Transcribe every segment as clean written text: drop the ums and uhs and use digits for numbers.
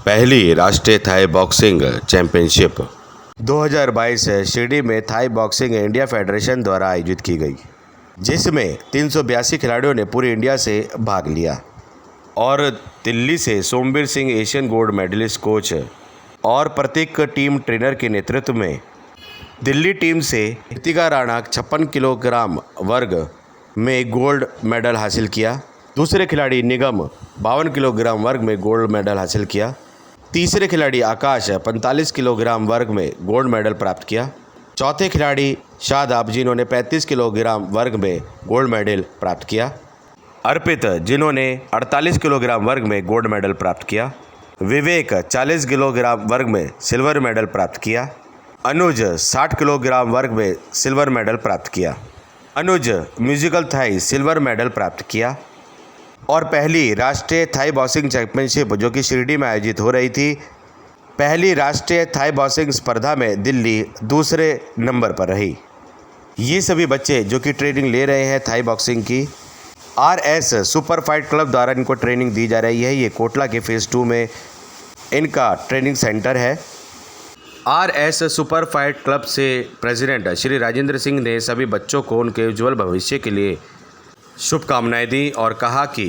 पहली राष्ट्रीय Thai boxing championship 2022 Shirdi में थाई बॉक्सिंग इंडिया फेडरेशन द्वारा आयोजित की गई, जिसमें 382 खिलाड़ियों ने पूरी इंडिया से भाग लिया और दिल्ली से Somvir Singh Asian gold medallist coach और प्रतीक टीम ट्रेनर के नेतृत्व में दिल्ली टीम से कृतिका राणा 56 किलोग्राम वर्ग में गोल्ड मेडल हासिल किया। दूसरे खिलाड़ी निगम 52 किलोग्राम वर्ग में गोल्ड मेडल हासिल किया। तीसरे खिलाड़ी आकाश 45 किलोग्राम वर्ग में गोल्ड मेडल प्राप्त किया। चौथे खिलाड़ी शादाब जिन्होंने 35 किलोग्राम वर्ग में गोल्ड मेडल प्राप्त किया। अर्पित जिन्होंने 48 किलोग्राम वर्ग में गोल्ड मेडल प्राप्त किया। विवेक 40 किलोग्राम वर्ग में सिल्वर मेडल प्राप्त किया। अनुज 60 किलोग्राम वर्ग में सिल्वर मेडल प्राप्त किया। अनुज म्यूजिकल थाई सिल्वर मेडल प्राप्त किया। और पहली राष्ट्रीय थाई बॉक्सिंग चैंपियनशिप जो कि शिरडी में आयोजित हो रही थी, पहली राष्ट्रीय थाई बॉक्सिंग स्पर्धा में दिल्ली दूसरे नंबर पर रही। ये सभी बच्चे जो कि ट्रेनिंग ले रहे हैं थाई बॉक्सिंग की, RS सुपर फाइट क्लब द्वारा इनको ट्रेनिंग दी जा रही है। ये कोटला के फेज़ 2 में इनका ट्रेनिंग सेंटर है। RS सुपर फाइट क्लब से प्रेसिडेंट श्री राजेंद्र सिंह ने सभी बच्चों को उनके उज्जवल भविष्य के लिए शुभकामनाएं दी और कहा कि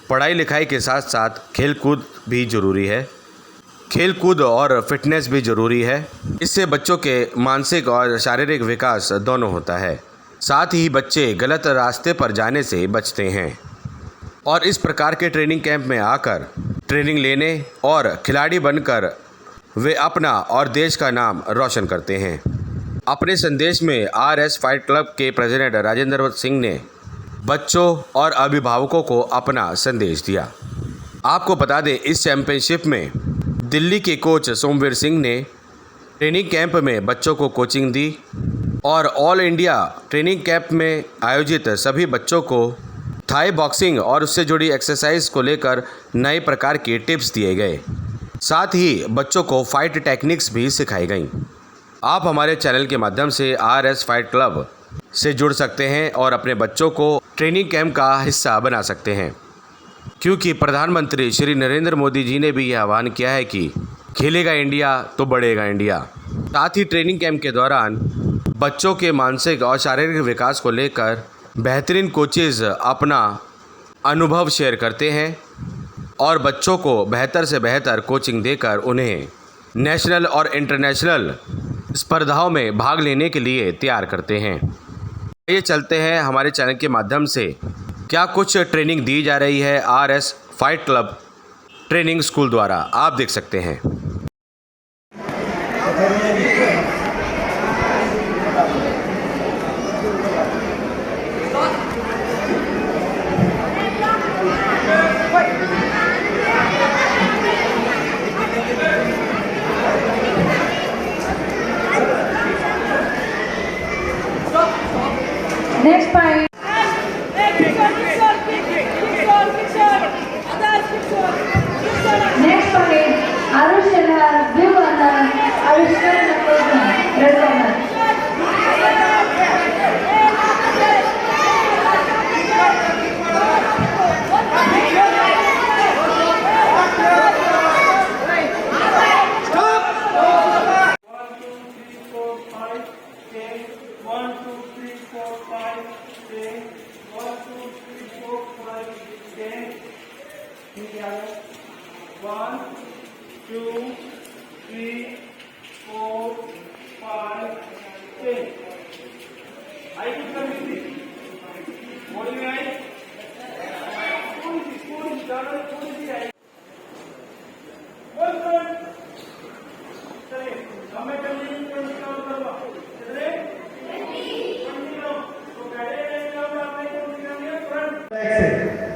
पढ़ाई लिखाई के साथ साथ खेलकूद भी ज़रूरी है, खेलकूद और फिटनेस भी ज़रूरी है। इससे बच्चों के मानसिक और शारीरिक विकास दोनों होता है। साथ ही बच्चे गलत रास्ते पर जाने से बचते हैं और इस प्रकार के ट्रेनिंग कैंप में आकर ट्रेनिंग लेने और खिलाड़ी बनकर वे अपना और देश का नाम रोशन करते हैं। अपने संदेश में RS फाइट क्लब के प्रेसिडेंट राजेंद्र सिंह ने बच्चों और अभिभावकों को अपना संदेश दिया। आपको बता दें, इस चैंपियनशिप में दिल्ली के कोच सोमवीर सिंह ने ट्रेनिंग कैंप में बच्चों को कोचिंग दी और ऑल इंडिया ट्रेनिंग कैंप में आयोजित सभी बच्चों को थाई बॉक्सिंग और उससे जुड़ी एक्सरसाइज को लेकर नए प्रकार के टिप्स दिए गए। साथ ही बच्चों को फाइट टेक्निक्स भी सिखाई गई। आप हमारे चैनल के माध्यम से RS फाइट क्लब से जुड़ सकते हैं और अपने बच्चों को ट्रेनिंग कैंप का हिस्सा बना सकते हैं, क्योंकि प्रधानमंत्री श्री नरेंद्र मोदी जी ने भी यह आह्वान किया है कि खेलेगा इंडिया तो बढ़ेगा इंडिया। साथ ही ट्रेनिंग कैंप के दौरान बच्चों के मानसिक और शारीरिक विकास को लेकर बेहतरीन कोचेज़ अपना अनुभव शेयर करते हैं और बच्चों को बेहतर से बेहतर कोचिंग देकर उन्हें नेशनल और इंटरनेशनल स्पर्धाओं में भाग लेने के लिए तैयार करते हैं। ये चलते हैं हमारे चैनल के माध्यम से क्या कुछ ट्रेनिंग दी जा रही है RS fight club training school द्वारा, आप देख सकते हैं। Next fight. Next fight. Arush Sharma, blue corner. Arush Sharma, red corner. One, two, three, four, five, 10. I put the music. What do you like?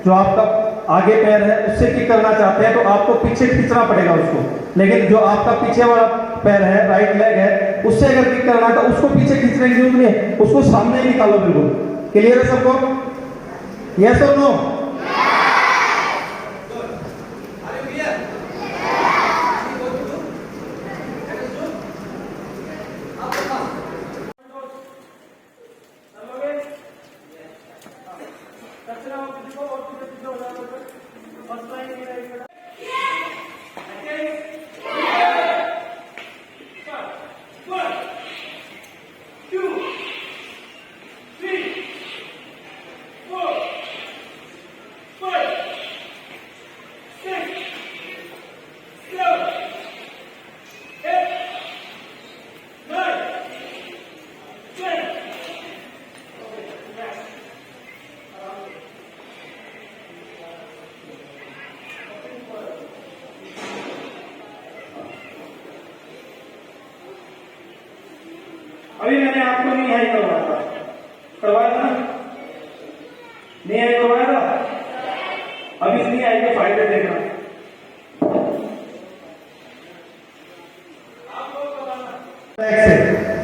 जो आपका आगे पैर है उससे किक करना चाहते हैं तो आपको पीछे खींचना पड़ेगा उसको, लेकिन जो आपका पीछे वाला पैर है, राइट लेग है, उससे अगर किक करना है तो उसको पीछे खींचने की जरूरत नहीं है, उसको सामने निकालो। बिल्कुल क्लियर है सबको? यस और नो? फर्स्ट टाइम अभी मैंने आपको नहीं हाई करवाया था ना, नहीं हाई करवाया था, अभी नहीं हाई के फायदे देखना।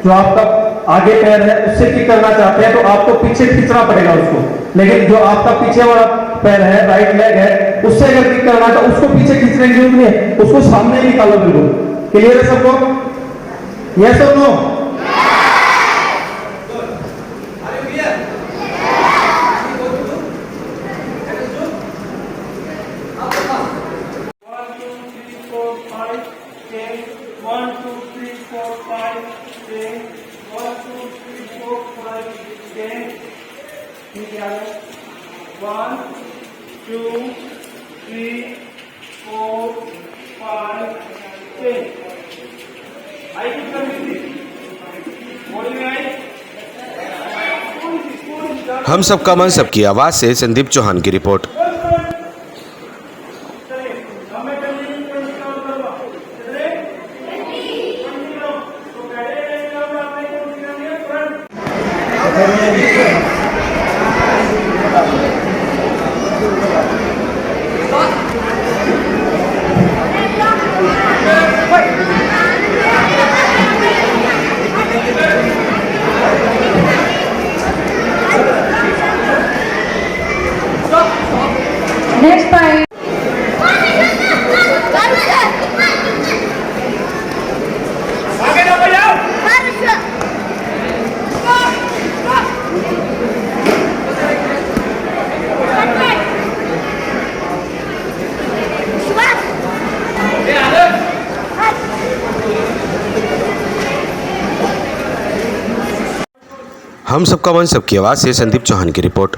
जो आपका आगे पैर है उससे किक करना चाहते हैं तो आपको पीछे खींचना पड़ेगा उसको, लेकिन जो आपका पीछे वाला पैर है, राइट लेग है, उससे अगर किक करना है तो उसको पीछे खींचने की जरूरत नहीं है, उसको सामने निकालो बिल्कुल। क्लियर है सबको? यस और no? One, two, three, four, five, 10. I keep coming. What do you mean? हम सबका मन सबकी आवाज़ से संदीप चौहान की रिपोर्ट। Next time. हम सबका मन सबकी आवाज़ से संदीप चौहान की रिपोर्ट।